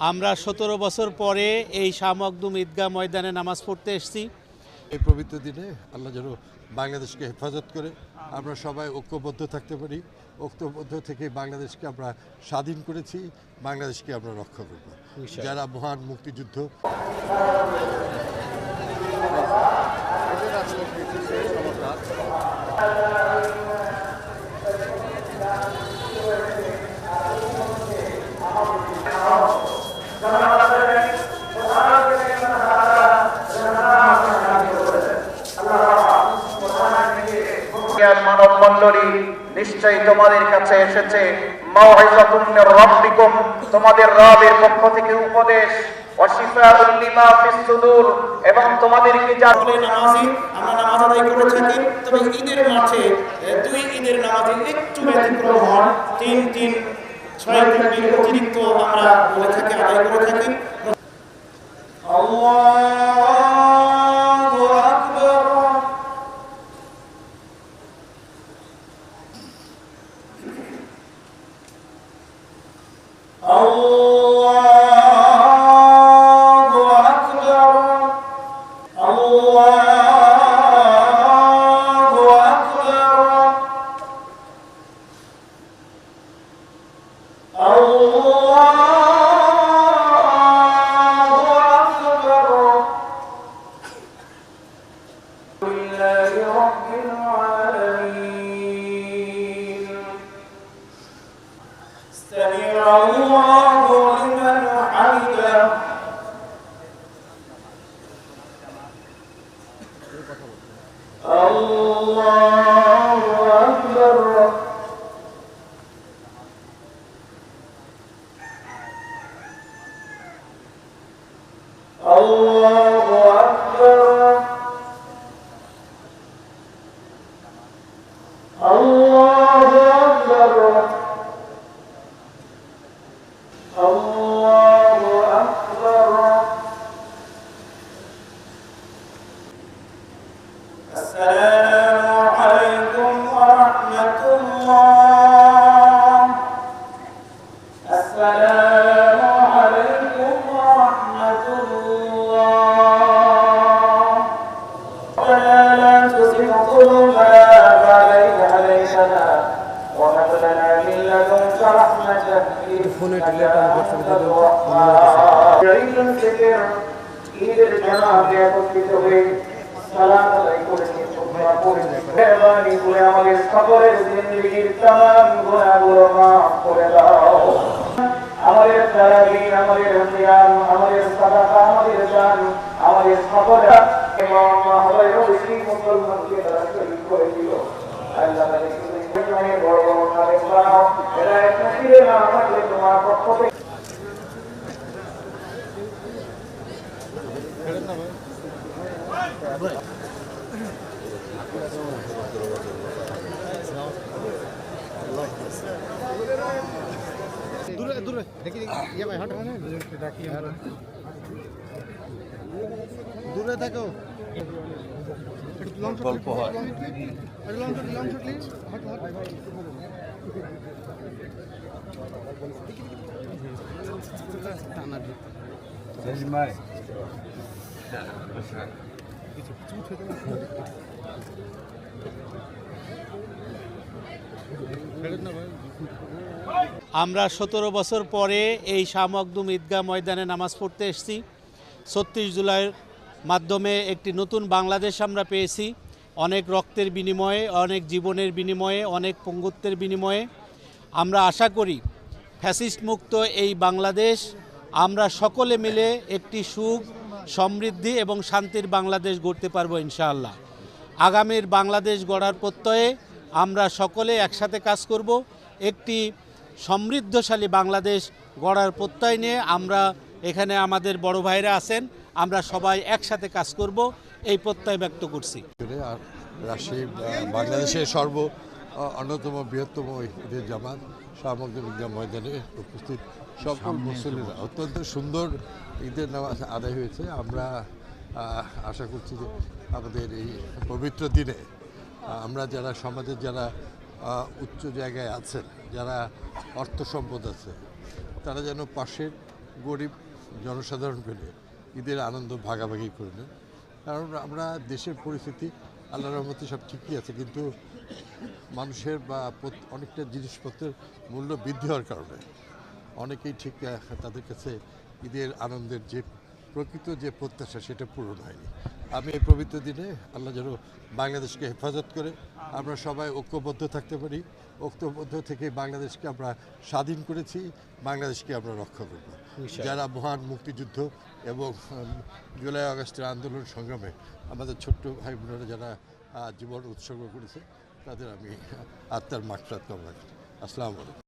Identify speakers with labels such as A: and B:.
A: আমরা ১৭ বছর পরে এই শাহ মখদুম ঈদগাহ ময়দানে নামাজ পড়তে এসেছি।
B: এই পবিত্র দিনে আল্লাহ যেন বাংলাদেশকে হেফাজত করে আমরা সবাই ঐক্যবদ্ধ থাকতে পারি। ঐক্যবদ্ধ থেকে বাংলাদেশকে আমরা স্বাধীন করেছি, বাংলাদেশকে আমরা রক্ষা করব। যারা মহান মুক্তিযুদ্ধ
C: মানব মণ্ডলী নিশ্চয়ই তোমাদের কাছে এসেছে মাউইযাতুন মির রাব্বিকুম, তোমাদের রবের পক্ষ থেকে উপদেশ, ওয়া শিফাউন লিমা ফিস সুদূর, এবং তোমাদেরকে যা
D: নামাজি আমরা নামাজ আদায় করে থাকি। তবে ঈদের মাঠে দুই ঈদের নামাজে একটু ব্যতিক্রম হয়, 3-3-6 তাকবীর অতিরিক্ত আমরা বলে থাকি, আদায় করে থাকি। আল্লাহু আকবার। আল্লাহু আকবার। আল্লাহু আকবার। আল্লাহু আকবার। লিল্লাহি রাব্বিল আলামিন। সামি'a আল্লাহু লিমান হামিদাহ। আল্লাহু আকবার। আল্লাহু আকবার। আল্লাহু আকবার। আল্লাহু আকবার। আসসালামু আলাইকুম ওয়া রাহমাতুল্লাহ। আসসালামু আলাইকুম ওয়া রাহমাতুল্লাহ। ربنا لا تزغ قلوبنا بعد إذ هديتنا وهب لنا من لدنك رحمة إنك أنت الوهاب। ঈদের জানাতে একত্রিত হয়ে সালাত আদায় করেছি, সুবহান পড়েছি। মেহরবানি করে আমাদের সকলের জিন্দেগীর तमाम গুনাহগুলো মাফ করে দাও। আমাদের তারাবির, আমাদের সিয়াম, আমাদের সাদাকা, আমাদের দান, আমাদের সকলের এবং আমাদের ওই মুসলমানকে তারা শহীদ করে দিল। আল্লাহ তাআলা বড় বড় খালেক বানাও, এরা এক নসিবে না থাকলে তোমার পক্ষ থেকে
E: দূরে দেখি ভাই হাঁটো, দূরে থাকো।
B: গল্প হয়।
A: আমরা ১৭ বছর পরে এই শাহ মখদুম ঈদগাহ ময়দানে নামাজ পড়তে এসেছি। ৩৬ জুলাইয়ের মাধ্যমে একটি নতুন বাংলাদেশ আমরা পেয়েছি। অনেক রক্তের বিনিময়ে, অনেক জীবনের বিনিময়ে, অনেক পঙ্গুত্বের বিনিময়ে আমরা আশা করি ফ্যাসিস্ট মুক্ত এই বাংলাদেশ আমরা সকলে মিলে একটি সুখ, সমৃদ্ধি এবং শান্তির বাংলাদেশ গড়তে পারবো ইনশাআল্লাহ। আগামীর বাংলাদেশ গড়ার প্রত্যয়ে আমরা সকলে একসাথে কাজ করব। একটি সমৃদ্ধশালী বাংলাদেশ গড়ার প্রত্যয় নিয়ে আমরা এখানে আমাদের বড় ভাইরা আছেন, আমরা সবাই একসাথে কাজ করব এই প্রত্যয় ব্যক্ত করছি।
B: আর রাজশাহী বাংলাদেশের অন্যতম বৃহত্তম ঈদের জামাত শাহ মখদুম ঈদগাহ ময়দানে উপস্থিত সকল মুসল্লিরা অত্যন্ত সুন্দর ঈদের নামাজ আদায় হয়েছে। আমরা আশা করছি যে আমাদের এই পবিত্র দিনে আমরা যারা সমাজের যারা উচ্চ জায়গায় আছেন, যারা অর্থ সম্পদ আছে, তারা যেন পাশের গরিব জনসাধারণকে নিয়ে ঈদের আনন্দ ভাগাভাগি করে নেন। কারণ আমরা দেশের পরিস্থিতি আল্লাহর রহমতে সব ঠিকই আছে, কিন্তু মানুষের বা অনেকটা জিনিসপত্রের মূল্য বৃদ্ধি হওয়ার কারণে অনেকেই ঠিক তাদের কাছে ঈদের আনন্দের যে প্রকৃত যে প্রত্যাশা সেটা পূরণ হয়নি। আমি এই পবিত্র দিনে আল্লাহ যেন বাংলাদেশকে হেফাজত করে আমরা সবাই ঐক্যবদ্ধ থাকতে পারি। ঐক্যবদ্ধ থেকে বাংলাদেশকে আমরা স্বাধীন করেছি, বাংলাদেশকে আমরা রক্ষা করব। যারা মহান মুক্তিযুদ্ধ এবং জুলাই আগস্টের আন্দোলন সংগ্রামে আমাদের ছোট্ট ভাই বোনেরা যারা জীবন উৎসর্গ করেছে তাদের আমি আত্মার মাগফিরাত কামনা করি। আসসালামু আলাইকুম।